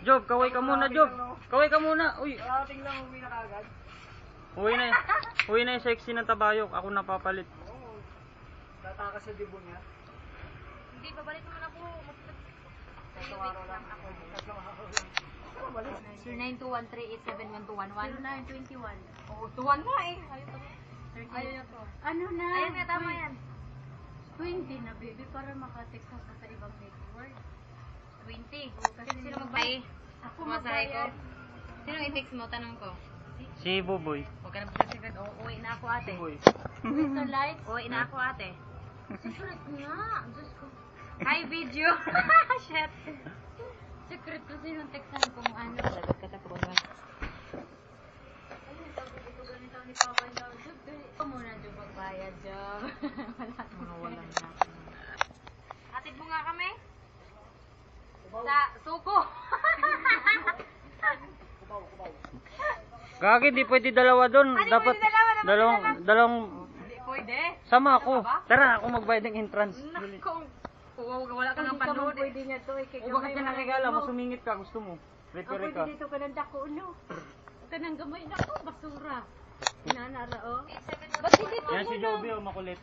Job, kaway ka muna, Job. Kaway ka muna. Uy. Karating lang, uwi na kaagad. Uwi na yung sexy ng tabayok. Ako napapalit. Oo. Tatakas sa dibo niya. Hindi, babalik naman ako. Tatlong araw lang. Tatlong araw lang. Sir 9213871211. 0921. Oo, tuwan na eh. Ayaw na to. Ano na? Ayan nga, tama yan. 20 na baby para makatext ka sa ibang network. 20. Kasi Sino magbayad? Ako Masahe ko. magbayad. Sino i-text mo? Tanong ko. Si Buboy. Huwag ka na magsasigad. Uwi na ako ate. Buboy. With the lights. Uwi na ako ate. Secret nga. Diyos ko. Hi video. Shit. Secret kasi yung textan kung ano. Lagot ka tapos ba? Ayun, sabi ko ganito ni Papa daw. Ito muna dyan magbayad dyan. Wala na. Atid mo nga kami. Sa suko. Gagi, di pwede dalawa doon. Ano Dapat pwede dalawa? dalawang Hindi pwede. sama ako. Tara, ako magbayad ng entrance. Nakong. Wala ka ng Hindi ka man panood. pwede nga to. O bakit ka nakigala mo? Sumingit ka, gusto mo. Ang Referee pwede ka. dito ka ng dako, no? Kanang gamay na ko, basura. Inanara, oh. Ba't hindi Yan si Joby, oh, makulit.